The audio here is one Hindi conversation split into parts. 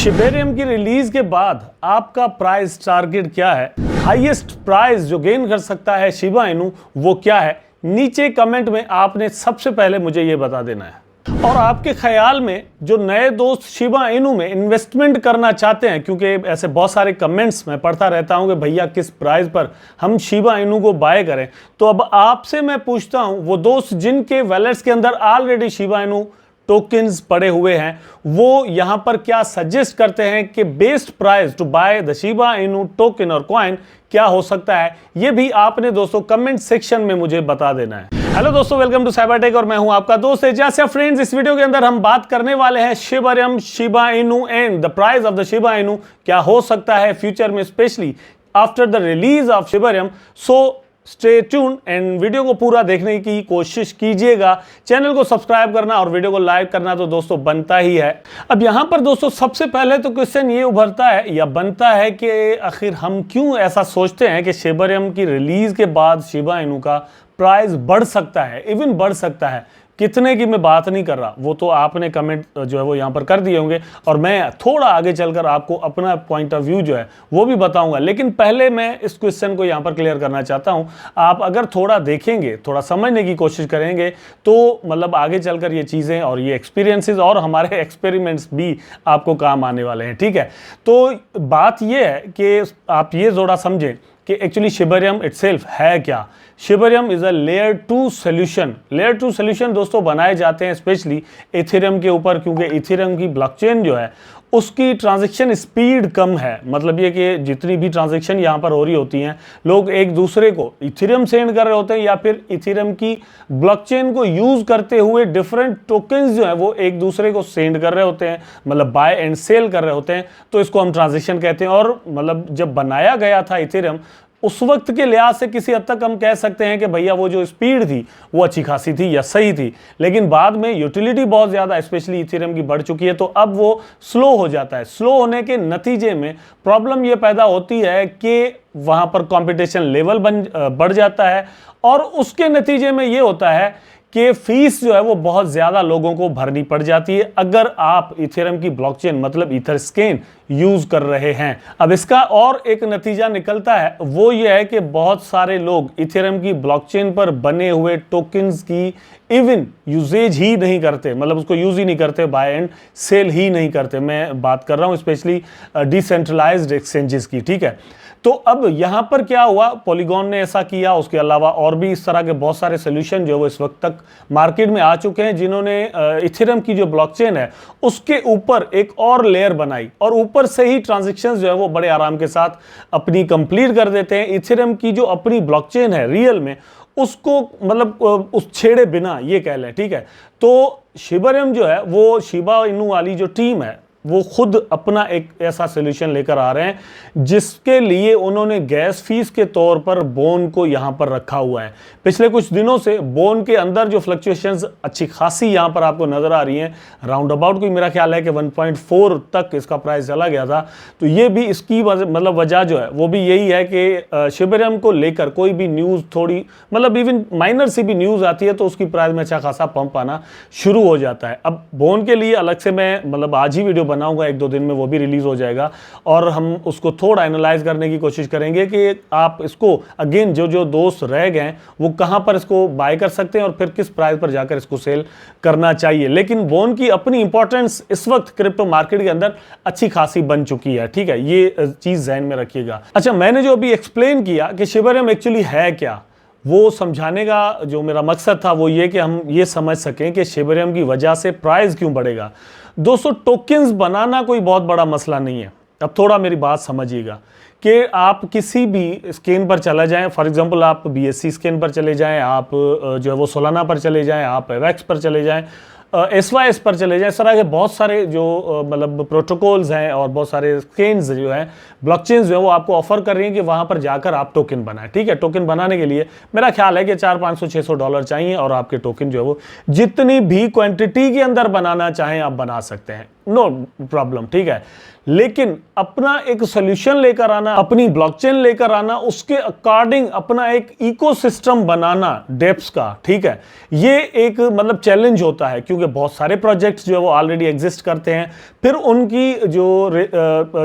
शिबेरियम की रिलीज के बाद आपका प्राइस टारगेट क्या है? हाईएस्ट प्राइस जो गेन कर सकता है शिबा इनू वो क्या है? नीचे कमेंट में आपने सबसे पहले मुझे ये बता देना है। और आपके ख्याल में जो नए दोस्त शिबा इनू में इन्वेस्टमेंट करना चाहते हैं, क्योंकि ऐसे बहुत सारे कमेंट्स मैं पढ़ता रहता हूं कि भैया किस प्राइस पर हम शिबा इनू को बाय करें, तो अब आपसे मैं पूछता हूं वो दोस्त जिनके वैलेट्स के अंदर ऑलरेडी शिबा इनू टोकन्स पड़े हुए हैं, वो यहां पर क्या सजेस्ट करते हैं कि best price to buy the Shiba Inu token और कॉइन क्या हो सकता है? ये भी आपने दोस्तों कमेंट सेक्शन में मुझे बता देना है। हेलो दोस्तों, वेलकम टू साइबरटेक और मैं हूं आपका दोस्त एजाज। फ्रेंड्स, इस वीडियो के अंदर हम बात करने वाले हैं Shibarium, Shiba Inu and the price of the Shiba इनू क्या हो सकता है फ्यूचर में, specially after the release of Shibarium. So stay tune and video को पूरा देखने की कोशिश कीजिएगा। चैनल को सब्सक्राइब करना और वीडियो को लाइक करना तो दोस्तों बनता ही है। अब यहां पर दोस्तों सबसे पहले तो क्वेश्चन ये उभरता है या बनता है कि आखिर हम क्यों ऐसा सोचते हैं कि शिबेरियम की रिलीज के बाद शिबा इनू का प्राइस बढ़ सकता है, इवन बढ़ सकता है। कितने की मैं बात नहीं कर रहा, वो तो आपने कमेंट जो है वो यहाँ पर कर दिए होंगे और मैं थोड़ा आगे चलकर आपको अपना पॉइंट ऑफ व्यू जो है वो भी बताऊंगा। लेकिन पहले मैं इस क्वेश्चन को यहाँ पर क्लियर करना चाहता हूँ। आप अगर थोड़ा देखेंगे, थोड़ा समझने की कोशिश करेंगे तो मतलब आगे चलकर ये चीज़ें और ये एक्सपीरियंसेस और हमारे एक्सपेरिमेंट्स भी आपको काम आने वाले हैं, ठीक है। तो बात ये है कि आप ये थोड़ा समझें कि एक्चुअली शिबेरियम इटसेल्फ है क्या। Shibarium is a layer 2 solution. Layer 2 solution दोस्तों बनाए जाते हैं स्पेशली इथेरियम के ऊपर, क्योंकि इथेरियम की ब्लॉकचेन जो है उसकी ट्रांजैक्शन स्पीड कम है। मतलब ये कि जितनी भी ट्रांजैक्शन यहाँ पर हो रही होती हैं, लोग एक दूसरे को इथेरियम सेंड कर रहे होते हैं या फिर इथेरियम की ब्लॉकचेन को यूज करते हुए डिफरेंट टोकन्स जो है वो एक दूसरे को सेंड कर रहे होते हैं, मतलब बाय एंड सेल कर रहे होते हैं। तो इसको हम ट्रांजैक्शन कहते हैं। और मतलब जब बनाया गया था इथेरियम, उस वक्त के लिहाज से किसी हद तक हम कह सकते हैं कि भैया वो जो स्पीड थी वो अच्छी खासी थी या सही थी। लेकिन बाद में यूटिलिटी बहुत ज़्यादा स्पेशली इथेरियम की बढ़ चुकी है, तो अब वो स्लो हो जाता है। स्लो होने के नतीजे में प्रॉब्लम ये पैदा होती है कि वहाँ पर कंपटीशन लेवल बढ़ जाता है और उसके नतीजे में ये होता है कि फीस जो है वो बहुत ज़्यादा लोगों को भरनी पड़ जाती है अगर आप इथेरियम की ब्लॉकचेन मतलब इथरस्केन यूज़ कर रहे हैं। अब इसका और एक नतीजा निकलता है, वो ये है कि बहुत सारे लोग इथेरियम की ब्लॉकचेन पर बने हुए टोकन्स की इवन यूजेज ही नहीं करते, मतलब उसको यूज़ ही नहीं करते, बाय एंड सेल ही नहीं करते। मैं बात कर रहा हूँ स्पेशली डिसेंट्रलाइज्ड एक्सचेंजेस की, ठीक है। तो अब यहाँ पर क्या हुआ, पॉलीगॉन ने ऐसा किया, उसके अलावा और भी इस तरह के बहुत सारे सोल्यूशन जो वो इस वक्त तक मार्केट में आ चुके हैं, जिन्होंने इथेरियम की जो ब्लॉकचेन है उसके ऊपर एक और लेयर बनाई और ऊपर से ही ट्रांजैक्शंस जो है वो बड़े आराम के साथ अपनी कंप्लीट कर देते हैं। इथेरियम की जो अपनी ब्लॉकचेन है रियल में उसको मतलब उस छेड़े बिना ये कह लें, ठीक है। तो शिबेरियम जो है वो शिबा इनू वाली जो टीम है वो खुद अपना एक ऐसा सोल्यूशन लेकर आ रहे हैं जिसके लिए उन्होंने गैस फीस के तौर पर बोन को यहां पर रखा हुआ है। पिछले कुछ दिनों से बोन के अंदर जो फ्लक्चुएशंस अच्छी खासी यहां पर आपको नजर आ रही हैं, राउंड अबाउट कोई मेरा ख्याल है कि 1.4 तक इसका प्राइस चला गया था। तो ये भी इसकी मतलब वजह जो है वो भी यही है कि शिबेरियम को लेकर कोई भी न्यूज़ थोड़ी मतलब इवन माइनर सी भी न्यूज़ आती है तो उसकी प्राइस में अच्छा खासा पंप आना शुरू हो जाता है। अब बोन के लिए अलग से मैं मतलब आज ही वीडियो बनाऊंगा, 1-2 दिन में वो भी रिलीज हो जाएगा और हम उसको थोड़ा एनालाइज करने की कोशिश करेंगे कि आप इसको अगेन जो दोस्त रह गए वो कहां पर इसको बाय कर सकते हैं और फिर किस प्राइस पर जाकर इसको सेल करना चाहिए। लेकिन बोन की अपनी इंपॉर्टेंस इस वक्त क्रिप्टो मार्केट के अंदर अच्छी खासी बन चुकी है, ठीक है, ये चीज ध्यान में रखिएगा। अच्छा, मैंने जो अभी एक्सप्लेन किया कि शिबेरियम एक्चुअली है क्या, वो समझाने का जो मेरा मकसद था वो ये कि हम ये समझ सकें कि शिबेरियम की वजह से प्राइस क्यों बढ़ेगा। दोस्तों, टोकन्स बनाना कोई बहुत बड़ा मसला नहीं है। अब थोड़ा मेरी बात समझिएगा कि आप किसी भी स्कैन पर चला जाएं, फॉर एग्जांपल आप BSC स्कैन पर चले जाएं, आप जो है वो सोलाना पर चले जाएं, आप एवेक्स पर चले जाएं, SYS पर चले जाएं। इस तरह के बहुत सारे जो मतलब प्रोटोकॉल्स हैं और बहुत सारे स्कैन्स जो हैं, ब्लॉकचेन्स जो है वो आपको ऑफर कर रही हैं कि वहाँ पर जाकर आप टोकन बनाएं, ठीक है। टोकन बनाने के लिए मेरा ख्याल है कि $400-500-600 चाहिए और आपके टोकन जो है वो जितनी भी क्वांटिटी के अंदर बनाना चाहें आप बना सकते हैं। नो प्रॉब्लम, ठीक है। लेकिन अपना एक सोल्यूशन लेकर आना, अपनी ब्लॉकचेन लेकर आना, उसके अकॉर्डिंग अपना एक इकोसिस्टम बनाना डेप्स का, ठीक है, ये एक मतलब चैलेंज होता है, क्योंकि बहुत सारे प्रोजेक्ट्स जो है वो ऑलरेडी एग्जिस्ट करते हैं। फिर उनकी जो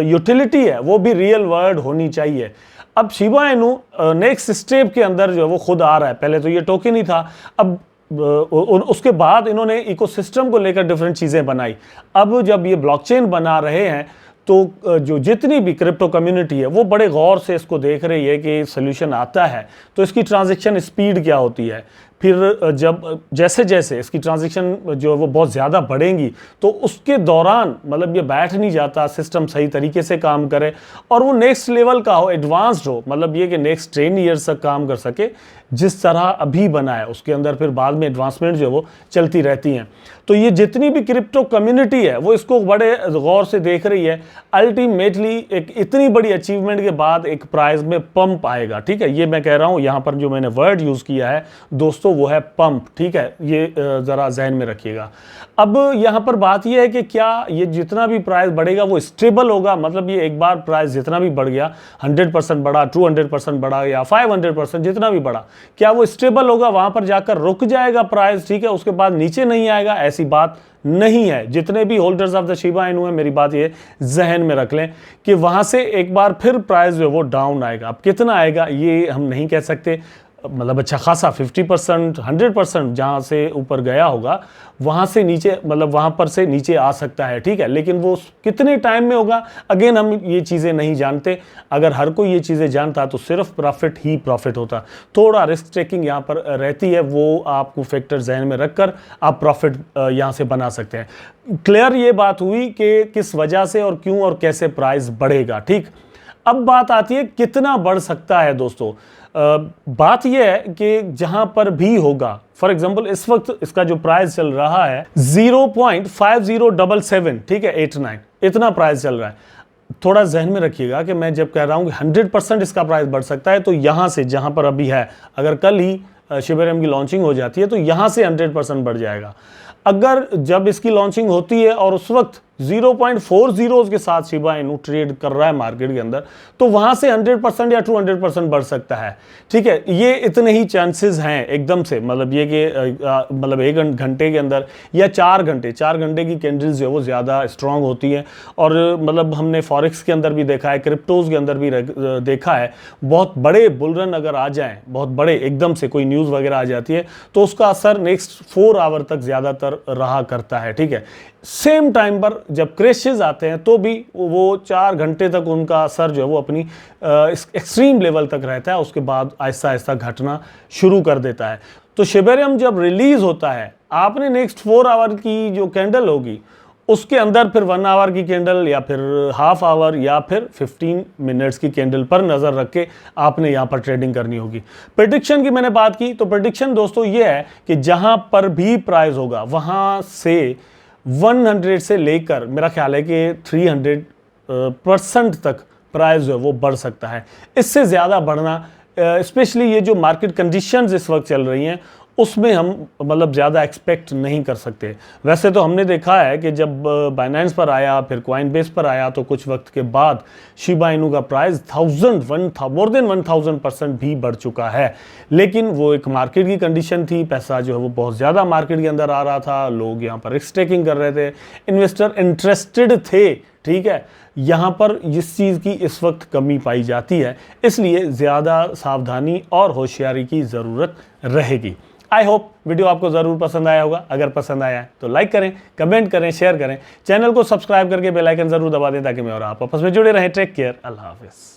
यूटिलिटी है वो भी रियल वर्ल्ड होनी चाहिए। अब शिबा इनू नेक्स्ट स्टेप के अंदर जो है वो खुद आ रहा है। पहले तो ये टोकन ही था, अब उसके बाद इन्होंने इकोसिस्टम को लेकर डिफरेंट चीज़ें बनाई। अब जब ये ब्लॉकचेन बना रहे हैं तो जो जितनी भी क्रिप्टो कम्युनिटी है वो बड़े गौर से इसको देख रही है कि सोल्यूशन आता है तो इसकी ट्रांजैक्शन स्पीड क्या होती है। फिर जब जैसे जैसे इसकी ट्रांजैक्शन जो है वो बहुत ज़्यादा बढ़ेंगी तो उसके दौरान मतलब ये बैठ नहीं जाता, सिस्टम सही तरीके से काम करे और वो नेक्स्ट लेवल का हो, एडवांस्ड हो, मतलब ये कि नेक्स्ट 10 ईयर्स तक काम कर सके जिस तरह अभी बना है। उसके अंदर फिर बाद में एडवांसमेंट जो है वो चलती रहती हैं। तो ये जितनी भी क्रिप्टो कम्युनिटी है वो इसको बड़े गौर से देख रही है। अल्टीमेटली एक इतनी बड़ी अचीवमेंट के बाद एक प्राइस में पंप आएगा, ठीक है। ये मैं कह रहा हूँ, यहाँ पर जो मैंने वर्ड यूज़ किया है दोस्तों वो है पंप, ठीक है, ये ज़रा जहन में रखिएगा। अब यहाँ पर बात यह है कि क्या ये जितना भी प्राइस बढ़ेगा वो स्टेबल होगा, मतलब ये एक बार प्राइस जितना भी बढ़ गया, 100% बढ़ा, 200% बढ़ा या 500% जितना भी बढ़ा, क्या वो स्टेबल होगा, वहां पर जाकर रुक जाएगा प्राइस, ठीक है, उसके बाद नीचे नहीं आएगा? ऐसी बात नहीं है। जितने भी होल्डर्स ऑफ द शिबा इनू है, मेरी बात ये जहन में रख लें कि वहां से एक बार फिर प्राइस जो है वो डाउन आएगा। अब कितना आएगा ये हम नहीं कह सकते, मतलब अच्छा खासा 50%, 100% जहाँ से ऊपर गया होगा वहाँ से नीचे, मतलब वहाँ पर से नीचे आ सकता है, ठीक है। लेकिन वो कितने टाइम में होगा, अगेन हम ये चीज़ें नहीं जानते। अगर हर कोई ये चीज़ें जानता तो सिर्फ प्रॉफिट ही प्रॉफिट होता। थोड़ा रिस्क टेकिंग यहाँ पर रहती है, वो आपको फैक्टर जहन में रखकर आप प्रॉफिट यहाँ से बना सकते हैं। क्लियर ये बात हुई कि किस वजह से और क्यों और कैसे प्राइस बढ़ेगा, ठीक। अब बात आती है कितना बढ़ सकता है दोस्तों। बात यह है कि जहां पर भी होगा, फॉर एग्जांपल इस वक्त इसका जो प्राइस चल रहा है 0.5077, ठीक है, 89, इतना प्राइस चल रहा है। थोड़ा जहन में रखिएगा कि मैं जब कह रहा हूं कि 100% इसका प्राइस बढ़ सकता है तो यहां से जहां पर अभी है, अगर कल ही शिबा की लॉन्चिंग हो जाती है तो यहां से 100% बढ़ जाएगा। अगर जब इसकी लॉन्चिंग होती है और उस वक्त 0.40 के साथ शिबा इनू ट्रेड कर रहा है मार्केट के अंदर, तो वहां से 100% या 200% बढ़ सकता है, ठीक है। ये इतने ही चांसेस हैं एकदम से, मतलब ये कि मतलब 1 घंटे के अंदर या 4 घंटे की कैंडल्स जो है वो ज़्यादा स्ट्रांग होती हैं। और मतलब हमने फॉरेक्स के अंदर भी देखा है, क्रिप्टोज़ के अंदर भी देखा है, बहुत बड़े बुलरन अगर आ जाएँ, बहुत बड़े एकदम से कोई न्यूज़ वगैरह आ जाती है तो उसका असर नेक्स्ट 4 आवर तक ज़्यादातर रहा करता है, ठीक है। सेम टाइम पर जब क्रैशेस आते हैं तो भी वो 4 घंटे तक उनका असर जो है वो अपनी एक्सट्रीम लेवल तक रहता है, उसके बाद आहिस्ता आहिस्ता घटना शुरू कर देता है। तो शिबेरियम जब रिलीज होता है, आपने नेक्स्ट 4 आवर की जो कैंडल होगी उसके अंदर फिर 1 आवर की कैंडल या फिर हाफ आवर या फिर 15 मिनट्स की कैंडल पर नज़र रख के आपने यहाँ पर ट्रेडिंग करनी होगी। प्रेडिक्शन की मैंने बात की, तो प्रेडिक्शन दोस्तों ये है कि जहाँ पर भी प्राइस होगा वहाँ से 100 से लेकर मेरा ख्याल है कि 300% तक प्राइस जो है वो बढ़ सकता है। इससे ज़्यादा बढ़ना, स्पेशली ये जो मार्केट कंडीशंस इस वक्त चल रही हैं उसमें हम मतलब ज़्यादा एक्सपेक्ट नहीं कर सकते। वैसे तो हमने देखा है कि जब बाइनेंस पर आया, फिर कॉइनबेस पर आया, तो कुछ वक्त के बाद शिबा इनू का प्राइस मोर देन 1000% भी बढ़ चुका है। लेकिन वो एक मार्केट की कंडीशन थी, पैसा जो है वो बहुत ज़्यादा मार्केट के अंदर आ रहा था, लोग यहाँ पर रिस्क टेकिंग कर रहे थे, इन्वेस्टर इंटरेस्टेड थे, ठीक है। यहाँ पर इस चीज़ की इस वक्त कमी पाई जाती है, इसलिए ज़्यादा सावधानी और होशियारी की ज़रूरत रहेगी। आई होप वीडियो आपको ज़रूर पसंद आया होगा। अगर पसंद आया है तो लाइक करें, कमेंट करें, शेयर करें, चैनल को सब्सक्राइब करके बेल आइकन ज़रूर दबा दें ताकि मैं और आप आपस में जुड़े रहें। टेक केयर, अल्लाह हाफिज़।